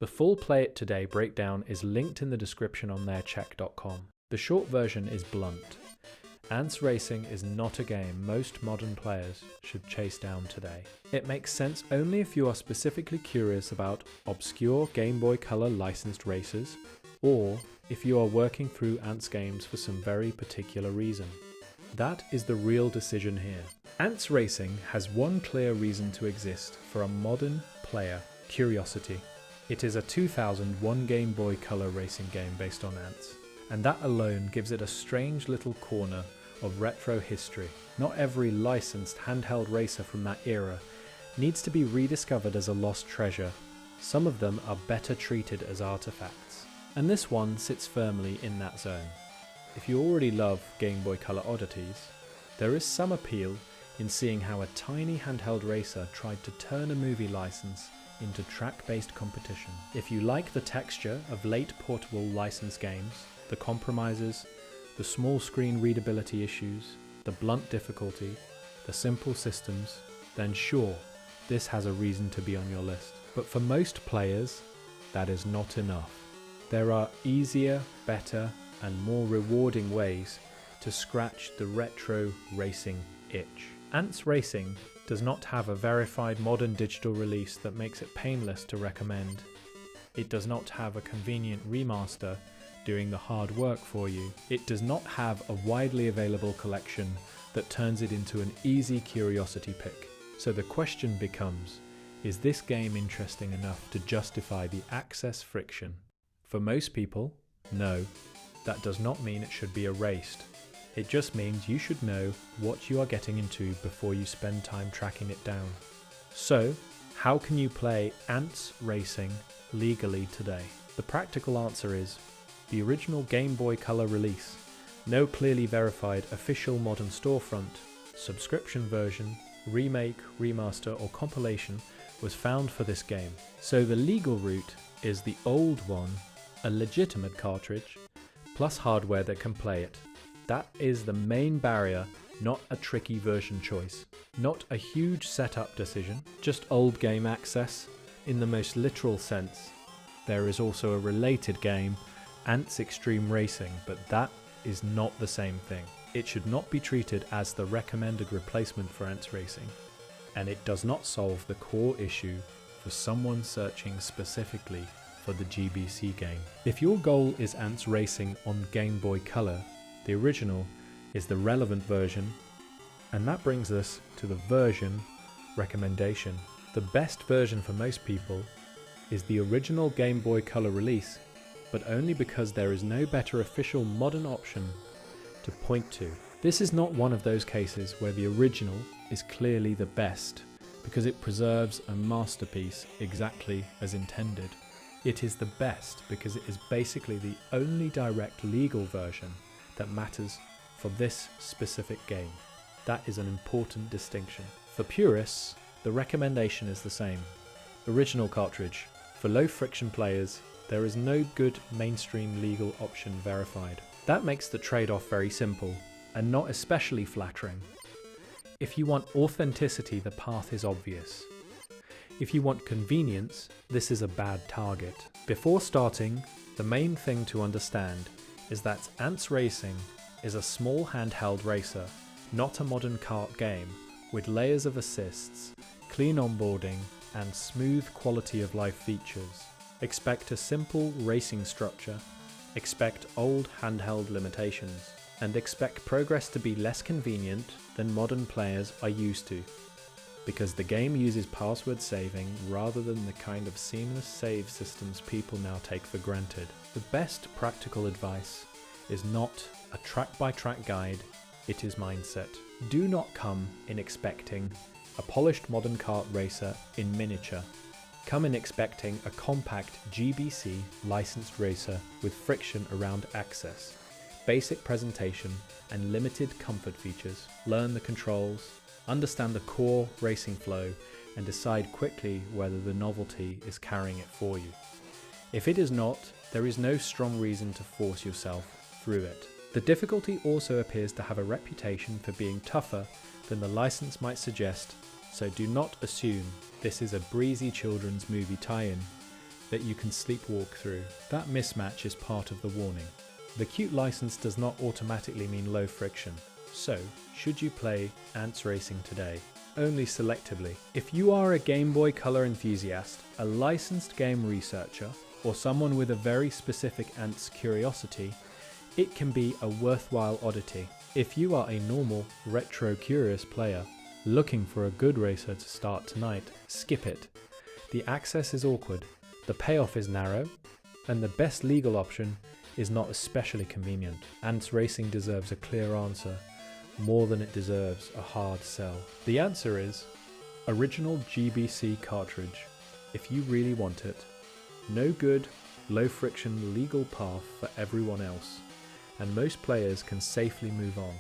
The full Play It Today breakdown is linked in the description on theircheck.com. The short version is blunt. Antz Racing is not a game most modern players should chase down today. It makes sense only if you are specifically curious about obscure Game Boy Color licensed races, or if you are working through Antz games for some very particular reason. That is the real decision here. Antz Racing has one clear reason to exist for a modern player: curiosity. It is a 2001 Game Boy Color racing game based on Antz, and that alone gives it a strange little corner of retro history. Not every licensed handheld racer from that era needs to be rediscovered as a lost treasure. Some of them are better treated as artifacts, and this one sits firmly in that zone. If you already love Game Boy Color oddities, there is some appeal in seeing how a tiny handheld racer tried to turn a movie license into track-based competition. If you like the texture of late portable licensed games, the compromises, the small screen readability issues, the blunt difficulty, the simple systems, then sure, this has a reason to be on your list. But for most players, that is not enough. There are easier, better, and more rewarding ways to scratch the retro racing itch. Antz Racing does not have a verified modern digital release that makes it painless to recommend. It does not have a convenient remaster doing the hard work for you. It does not have a widely available collection that turns it into an easy curiosity pick. So the question becomes, is this game interesting enough to justify the access friction? For most people, no. That does not mean it should be erased. It just means you should know what you are getting into before you spend time tracking it down. So, how can you play Antz Racing legally today? The practical answer is the original Game Boy Color release, no clearly verified official modern storefront, subscription version, remake, remaster or compilation was found for this game. So the legal route is the old one, a legitimate cartridge, plus hardware that can play it. That is the main barrier, not a tricky version choice. Not a huge setup decision, just old game access in the most literal sense. There is also a related game, Antz Extreme Racing, but that is not the same thing. It should not be treated as the recommended replacement for Antz Racing, and it does not solve the core issue for someone searching specifically for the GBC game. If your goal is Antz Racing on Game Boy Color, the original is the relevant version, and that brings us to the version recommendation. The best version for most people is the original Game Boy Color release, but only because there is no better official modern option to point to. This is not one of those cases where the original is clearly the best because it preserves a masterpiece exactly as intended. It is the best because it is basically the only direct legal version that matters for this specific game. That is an important distinction. For purists, the recommendation is the same. Original cartridge. For low friction players, there is no good mainstream legal option verified. That makes the trade-off very simple, and not especially flattering. If you want authenticity, the path is obvious. If you want convenience, this is a bad target. Before starting, the main thing to understand is that Antz Racing is a small handheld racer, not a modern kart game, with layers of assists, clean onboarding, and smooth quality of life features. Expect a simple racing structure, expect old handheld limitations, and expect progress to be less convenient than modern players are used to, because the game uses password saving rather than the kind of seamless save systems people now take for granted. The best practical advice is not a track-by-track guide, it is mindset. Do not come in expecting a polished modern kart racer in miniature. Come in expecting a compact GBC licensed racer with friction around access, basic presentation and limited comfort features. Learn the controls, understand the core racing flow, and decide quickly whether the novelty is carrying it for you. If it is not, there is no strong reason to force yourself through it. The difficulty also appears to have a reputation for being tougher than the license might suggest, so do not assume this is a breezy children's movie tie-in. that you can sleepwalk through. That mismatch is part of the warning. The cute license does not automatically mean low friction. So, should you play Antz Racing today? Only selectively. If you are a Game Boy Color enthusiast, a licensed game researcher, or someone with a very specific Antz curiosity, it can be a worthwhile oddity. If you are a normal, retro-curious player, looking for a good racer to start tonight, skip it. The access is awkward, the payoff is narrow, and the best legal option is not especially convenient. Antz Racing deserves a clear answer, more than it deserves a hard sell. The answer is original GBC cartridge, if you really want it. No good, low friction legal path for everyone else, and most players can safely move on.